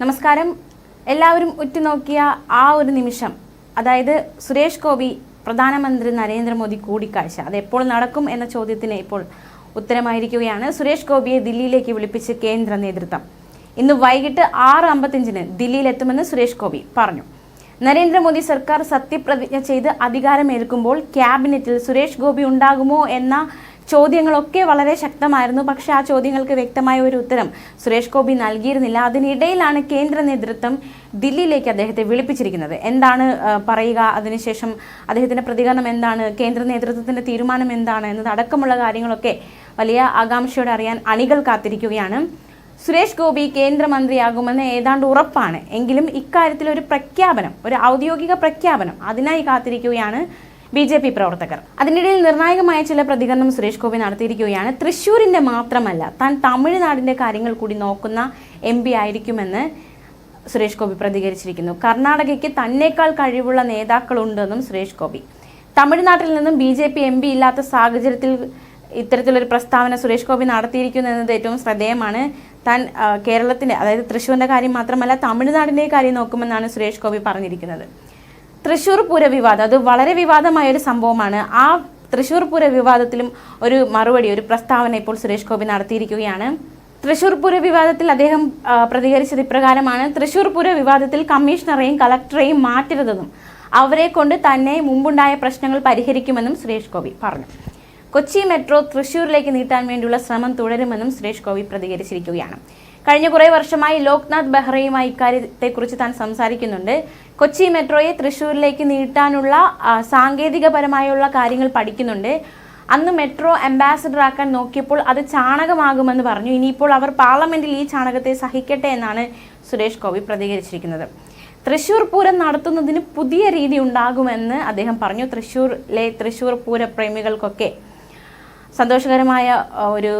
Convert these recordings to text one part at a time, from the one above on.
നമസ്കാരം. എല്ലാവരും ഉറ്റുനോക്കിയ ആ ഒരു നിമിഷം, അതായത് സുരേഷ് ഗോപി പ്രധാനമന്ത്രി നരേന്ദ്രമോദി കൂടിക്കാഴ്ച, അത് എപ്പോൾ നടക്കും എന്ന ചോദ്യത്തിന് ഇപ്പോൾ ഉത്തരമായിരിക്കുകയാണ്. സുരേഷ് ഗോപിയെ ദില്ലിയിലേക്ക് വിളിപ്പിച്ച് കേന്ദ്ര നേതൃത്വം. ഇന്ന് വൈകിട്ട് 6:55 ദില്ലിയിലെത്തുമെന്ന് സുരേഷ് ഗോപി പറഞ്ഞു. നരേന്ദ്രമോദി സർക്കാർ സത്യപ്രതിജ്ഞ ചെയ്ത് അധികാരമേൽക്കുമ്പോൾ ക്യാബിനറ്റിൽ സുരേഷ് ഗോപി ഉണ്ടാകുമോ എന്ന ചോദ്യങ്ങളൊക്കെ വളരെ ശക്തമായിരുന്നു. പക്ഷേ ആ ചോദ്യങ്ങൾക്ക് വ്യക്തമായ ഒരു ഉത്തരം സുരേഷ് ഗോപി നൽകിയിരുന്നില്ല. അതിനിടയിലാണ് കേന്ദ്ര നേതൃത്വം ദില്ലിയിലേക്ക് അദ്ദേഹത്തെ വിളിപ്പിച്ചിരിക്കുന്നത്. എന്താണ് പറയുക, അതിനുശേഷം അദ്ദേഹത്തിന്റെ പ്രതികരണം എന്താണ്, കേന്ദ്ര നേതൃത്വത്തിന്റെ തീരുമാനം എന്താണ് എന്നതടക്കമുള്ള കാര്യങ്ങളൊക്കെ വലിയ ആകാംക്ഷയോടെ അറിയാൻ അണികൾ കാത്തിരിക്കുകയാണ്. സുരേഷ് ഗോപി കേന്ദ്രമന്ത്രിയാകുമെന്ന് ഏതാണ്ട് ഉറപ്പാണ്. എങ്കിലും ഇക്കാര്യത്തിൽ ഒരു പ്രഖ്യാപനം, ഒരു ഔദ്യോഗിക പ്രഖ്യാപനം, അതിനായി കാത്തിരിക്കുകയാണ് BJP പ്രവർത്തകർ. അതിനിടയിൽ നിർണായകമായ ചില പ്രതികരണം സുരേഷ് ഗോപി നടത്തിയിരിക്കുകയാണ്. തൃശ്ശൂരിന്റെ മാത്രമല്ല, താൻ തമിഴ്നാടിന്റെ കാര്യങ്ങൾ കൂടി നോക്കുന്ന MP ആയിരിക്കുമെന്ന് സുരേഷ് ഗോപി പ്രതികരിച്ചിരിക്കുന്നു. കർണാടകയ്ക്ക് തന്നേക്കാൾ കഴിവുള്ള നേതാക്കളുണ്ടെന്നും സുരേഷ് ഗോപി. തമിഴ്നാട്ടിൽ നിന്നും BJP MP ഇല്ലാത്ത സാഹചര്യത്തിൽ ഇത്തരത്തിലൊരു പ്രസ്താവന സുരേഷ് ഗോപി നടത്തിയിരിക്കുന്നു എന്നത് ഏറ്റവും ശ്രദ്ധേയമാണ്. താൻ കേരളത്തിന്റെ, അതായത് തൃശ്ശൂരിന്റെ കാര്യം മാത്രമല്ല തമിഴ്നാടിന്റെ കാര്യം നോക്കുമെന്നാണ് സുരേഷ് ഗോപി പറഞ്ഞിരിക്കുന്നത്. തൃശ്ശൂർ പൂര വിവാദം, അത് വളരെ വിവാദമായ ഒരു സംഭവമാണ്. ആ തൃശ്ശൂർ പൂര വിവാദത്തിലും ഒരു മറുപടി, ഒരു പ്രസ്താവന ഇപ്പോൾ സുരേഷ് ഗോപി നടത്തിയിരിക്കുകയാണ്. തൃശ്ശൂർ പൂര വിവാദത്തിൽ അദ്ദേഹം പ്രതികരിച്ചത് ഇപ്രകാരമാണ്: തൃശ്ശൂർ പൂര വിവാദത്തിൽ കമ്മീഷണറെയും കളക്ടറെയും മാറ്റരുതെന്നും അവരെ കൊണ്ട് തന്നെ മുമ്പുണ്ടായ പ്രശ്നങ്ങൾ പരിഹരിക്കുമെന്നും സുരേഷ് ഗോപി പറഞ്ഞു. കൊച്ചി മെട്രോ തൃശ്ശൂരിലേക്ക് നീട്ടാൻ വേണ്ടിയുള്ള ശ്രമം തുടരുമെന്നും സുരേഷ് ഗോപി പ്രതികരിച്ചിരിക്കുകയാണ്. കഴിഞ്ഞ കുറേ വർഷമായി ലോക്നാഥ് ബെഹ്റയുമായി ഇക്കാര്യത്തെക്കുറിച്ച് താൻ സംസാരിക്കുന്നുണ്ട്. കൊച്ചി മെട്രോയെ തൃശ്ശൂരിലേക്ക് നീട്ടാനുള്ള സാങ്കേതികപരമായുള്ള കാര്യങ്ങൾ പഠിക്കുന്നുണ്ട്. അന്ന് മെട്രോ അംബാസഡർ ആക്കാൻ നോക്കിയപ്പോൾ അത് ചാണകമാകുമെന്ന് പറഞ്ഞു. ഇനിയിപ്പോൾ അവർ പാർലമെന്റിൽ ഈ ചാണകത്തെ സഹിക്കട്ടെ എന്നാണ് സുരേഷ് ഗോപി പ്രതികരിച്ചിരിക്കുന്നത്. തൃശ്ശൂർ പൂരം നടത്തുന്നതിന് പുതിയ രീതി ഉണ്ടാകുമെന്ന് അദ്ദേഹം പറഞ്ഞു. തൃശ്ശൂർ പൂര പ്രേമികൾക്കൊക്കെ സന്തോഷകരമായ ഒരു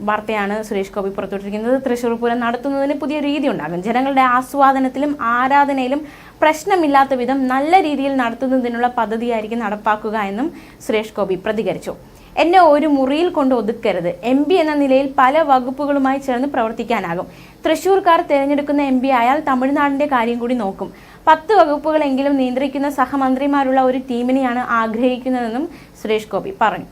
വാർത്തയാണ് സുരേഷ് ഗോപി പുറത്തുവിട്ടിരിക്കുന്നത്. തൃശ്ശൂർ പൂരം നടത്തുന്നതിന് പുതിയ രീതി ഉണ്ടാകും. ജനങ്ങളുടെ ആസ്വാദനത്തിലും ആരാധനയിലും പ്രശ്നമില്ലാത്ത വിധം നല്ല രീതിയിൽ നടത്തുന്നതിനുള്ള പദ്ധതിയായിരിക്കും നടപ്പാക്കുക എന്നും സുരേഷ് ഗോപി പ്രതികരിച്ചു. എന്നെ ഒരു മുറിയിൽ കൊണ്ട് ഒതുക്കരുത്. MP എന്ന നിലയിൽ പല വകുപ്പുകളുമായി ചേർന്ന് പ്രവർത്തിക്കാനാകും. തൃശ്ശൂർക്കാർ തിരഞ്ഞെടുക്കുന്ന MP ആയാൽ തമിഴ്നാടിന്റെ കാര്യം കൂടി നോക്കും. 10 വകുപ്പുകളെങ്കിലും നിയന്ത്രിക്കുന്ന സഹമന്ത്രിമാരുള്ള ഒരു ടീമിനെയാണ് ആഗ്രഹിക്കുന്നതെന്നും സുരേഷ് ഗോപി പറഞ്ഞു.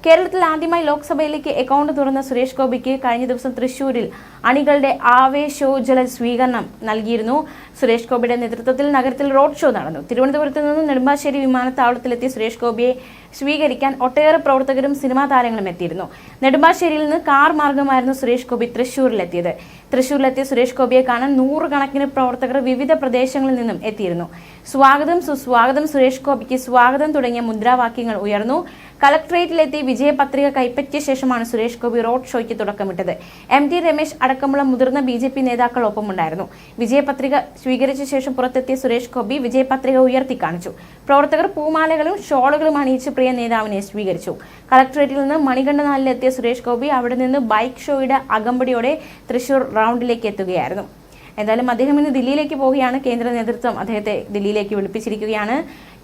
കേരളത്തിൽ ആദ്യമായി ലോക്സഭയിലേക്ക് അക്കൗണ്ട് തുറന്ന സുരേഷ് ഗോപിക്ക് കഴിഞ്ഞ ദിവസം തൃശ്ശൂരിൽ അണികളുടെ ആവേശോജ്വല സ്വീകരണം നൽകിയിരുന്നു. സുരേഷ് ഗോപിയുടെ നേതൃത്വത്തിൽ നഗരത്തിൽ റോഡ് ഷോ നടന്നു. തിരുവനന്തപുരത്ത് നിന്ന് നെടുമ്പാശ്ശേരി വിമാനത്താവളത്തിലെത്തിയ സുരേഷ് ഗോപിയെ സ്വീകരിക്കാൻ ഒട്ടേറെ പ്രവർത്തകരും സിനിമാ താരങ്ങളും എത്തിയിരുന്നു. നെടുമ്പാശ്ശേരിയിൽ നിന്ന് കാർ മാർഗമായിരുന്നു സുരേഷ് ഗോപി തൃശ്ശൂരിലെത്തിയത്. തൃശ്ശൂരിലെത്തിയ സുരേഷ് ഗോപിയെ കാണാൻ 100 കണക്കിന് പ്രവർത്തകർ വിവിധ പ്രദേശങ്ങളിൽ നിന്നും എത്തിയിരുന്നു. സ്വാഗതം, സുസ്വാഗതം, സുരേഷ് ഗോപിക്ക് സ്വാഗതം തുടങ്ങിയ മുദ്രാവാക്യങ്ങൾ ഉയർന്നു. കളക്ടറേറ്റിലെത്തി വിജയപത്രിക കൈപ്പറ്റിയ ശേഷമാണ് സുരേഷ് ഗോപി റോഡ് ഷോയ്ക്ക് തുടക്കമിട്ടത്. MT രമേശ് അടക്കമുള്ള മുതിർന്ന BJP നേതാക്കൾ ഒപ്പമുണ്ടായിരുന്നു. വിജയപത്രിക സ്വീകരിച്ച ശേഷം പുറത്തെത്തിയ സുരേഷ് ഗോപി വിജയപത്രിക ഉയർത്തി കാണിച്ചു. പ്രവർത്തകർ പൂമാലകളും ഷോളുകളും അണിയിച്ച് പ്രിയ നേതാവിനെ സ്വീകരിച്ചു. കളക്ടറേറ്റിൽ നിന്ന് മണികണ്ഠനാലിലെത്തിയ സുരേഷ് ഗോപി അവിടെ നിന്ന് ബൈക്ക് ഷോയുടെ അകമ്പടിയോടെ തൃശൂർ റൗണ്ടിലേക്ക് എത്തുകയായിരുന്നു. എന്തായാലും അദ്ദേഹം ഇന്ന് ദില്ലിയിലേക്ക് പോവുകയാണ്. കേന്ദ്ര നേതൃത്വം അദ്ദേഹത്തെ ദില്ലിയിലേക്ക് വിളിപ്പിച്ചിരിക്കുകയാണ്.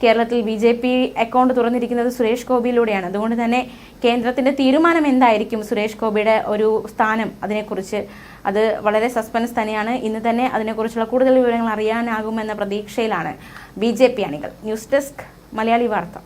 കേരളത്തിൽ BJP അക്കൗണ്ട് തുറന്നിരിക്കുന്നത് സുരേഷ് ഗോപിയിലൂടെയാണ്. അതുകൊണ്ട് തന്നെ കേന്ദ്രത്തിന്റെ തീരുമാനം എന്തായിരിക്കും, സുരേഷ് ഗോപിയുടെ ഒരു സ്ഥാനം, അതിനെക്കുറിച്ച് അത് വളരെ സസ്പെൻസ് തന്നെയാണ്. ഇന്ന് തന്നെ അതിനെക്കുറിച്ചുള്ള കൂടുതൽ വിവരങ്ങൾ അറിയാനാകുമെന്ന പ്രതീക്ഷയിലാണ് BJP അണികൾ. ന്യൂസ് ഡെസ്ക് മലയാളി വാർത്ത.